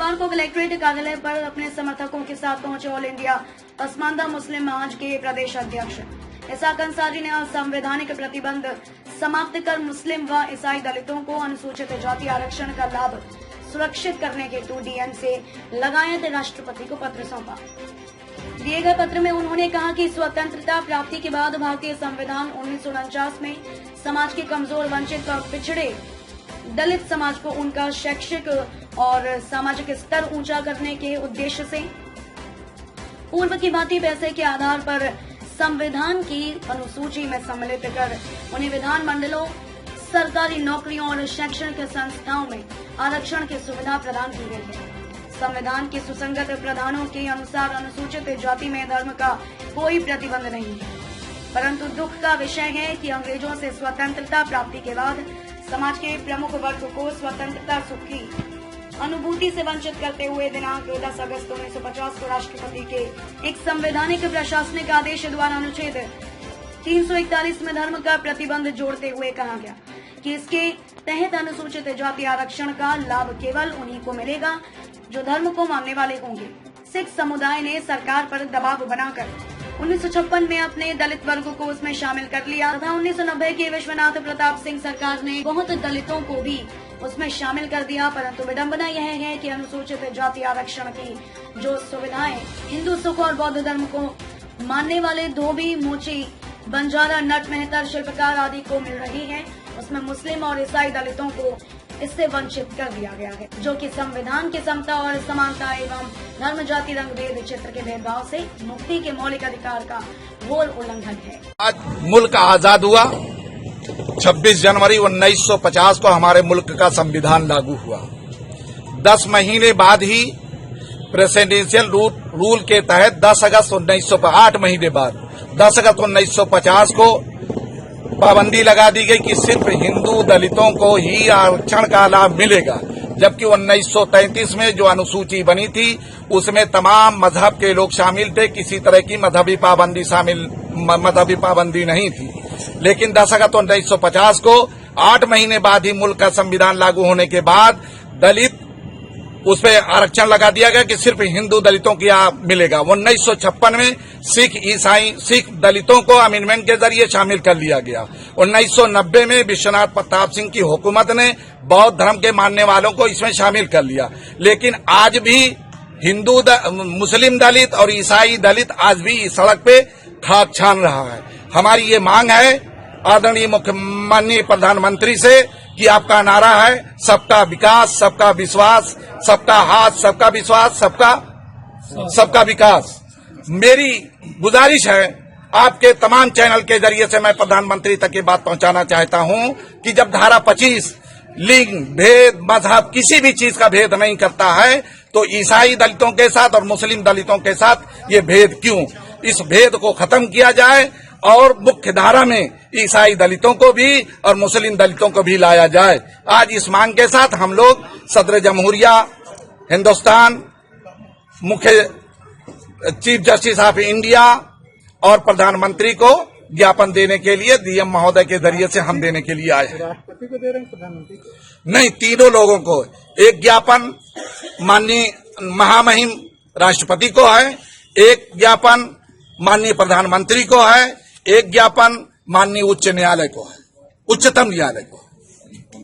बुधवार को कलेक्ट्रेट कार्यालय पर अपने समर्थकों के साथ पहुंचे ऑल इंडिया पसमानदा मुस्लिम महाज के प्रदेश अध्यक्ष इसाक अंसारी ने असंवैधानिक प्रतिबंध समाप्त कर मुस्लिम व ईसाई दलितों को अनुसूचित जाति आरक्षण का लाभ सुरक्षित करने के 2 DM से लगायत राष्ट्रपति को पत्र सौंपा। दिए गए पत्र में उन्होंने कहा कि स्वतंत्रता प्राप्ति के बाद भारतीय संविधान 1949 में समाज के कमजोर, वंचित और पिछड़े दलित समाज को उनका शैक्षिक और सामाजिक स्तर ऊंचा करने के उद्देश्य से पूर्व की भांति पैसे के आधार पर संविधान की अनुसूची में सम्मिलित कर उन्हें विधान मंडलों, सरकारी नौकरियों और शैक्षणिक संस्थाओं में आरक्षण की सुविधा प्रदान की गई है। संविधान के सुसंगत प्रावधानों के अनुसार अनुसूचित जाति में धर्म का कोई प्रतिबंध नहीं है, परंतु दुख का विषय है कि अंग्रेजों से स्वतंत्रता प्राप्ति के बाद समाज के प्रमुख वर्ग को स्वतंत्रता सुख की अनुभूति से वंचित करते हुए दिनांक 10 अगस्त 1950 को राष्ट्रपति के एक संवैधानिक प्रशासनिक आदेश द्वारा अनुच्छेद 341 में धर्म का प्रतिबंध जोड़ते हुए कहा गया कि इसके तहत अनुसूचित जाति आरक्षण का लाभ केवल उन्हीं को मिलेगा जो धर्म को मानने वाले होंगे। सिख समुदाय ने सरकार पर दबाव बनाकर 1956 में अपने दलित वर्ग को उसमें शामिल कर लिया तथा 1990 की विश्वनाथ प्रताप सिंह सरकार ने बहुत दलितों को भी उसमें शामिल कर दिया। परंतु विडंबना यह है कि अनुसूचित जाति आरक्षण की जो सुविधाएं हिंदू, सिख और बौद्ध धर्म को मानने वाले धोबी, मोची, बंजारा, नट, मेहतर, शिल्पकार आदि को मिल रही है, उसमें मुस्लिम और ईसाई दलितों को इससे वंचित कर दिया गया है, जो कि संविधान की समता और समानता एवं धर्म, जाति, रंग, भेद, क्षेत्र के भेदभाव से मुक्ति के मौलिक अधिकार का घोर उल्लंघन है। आज मुल्क आजाद हुआ। 26 जनवरी 1950 को हमारे मुल्क का संविधान लागू हुआ। 10 महीने बाद ही प्रेसिडेंशियल रूल के तहत 10 अगस्त 8 महीने बाद 10 अगस्त 1950 को पाबंदी लगा दी गई कि सिर्फ हिंदू दलितों को ही आरक्षण का लाभ मिलेगा, जबकि 1933 में जो अनुसूची बनी थी उसमें तमाम मजहब के लोग शामिल थे। किसी तरह की मजहबी पाबंदी नहीं थी। लेकिन 10 अगस्त 1950 को 8 महीने बाद ही मुल्क का संविधान लागू होने के बाद दलित उस पर आरक्षण लगा दिया गया कि सिर्फ हिंदू दलितों को मिलेगा। 1956 में सिख दलितों को अमेंडमेंट के जरिए शामिल कर लिया गया। 1990 में विश्वनाथ प्रताप सिंह की हुकूमत ने बौद्ध धर्म के मानने वालों को इसमें शामिल कर लिया। लेकिन आज भी हिंदू, मुस्लिम दलित और ईसाई दलित आज भी इस सड़क पे खाक छान रहा है। हमारी ये मांग है आदरणीय माननीय प्रधानमंत्री से कि आपका नारा है सबका विकास, सबका विश्वास, सबका हाथ, सबका विश्वास, सबका विकास। मेरी गुजारिश है आपके तमाम चैनल के जरिए से मैं प्रधानमंत्री तक ये बात पहुंचाना चाहता हूं कि जब धारा 25 लिंग, भेद, मजहब किसी भी चीज का भेद नहीं करता है तो ईसाई दलितों के साथ और मुस्लिम दलितों के साथ ये भेद क्यों? इस भेद को खत्म किया जाए और मुख्य धारा में ईसाई दलितों को भी और मुस्लिम दलितों को भी लाया जाए। आज इस मांग के साथ हम लोग सदर जमहूरिया हिंदुस्तान, मुख्य चीफ जस्टिस ऑफ इंडिया और प्रधानमंत्री को ज्ञापन देने के लिए डीएम महोदय के जरिए से हम देने के लिए आए हैं। राष्ट्रपति को दे रहे हैं, प्रधानमंत्री को नहीं, तीनों लोगों को। एक ज्ञापन माननीय महामहिम राष्ट्रपति को है, एक ज्ञापन माननीय प्रधानमंत्री को है, एक ज्ञापन माननीय उच्च न्यायालय को है, उच्चतम न्यायालय को।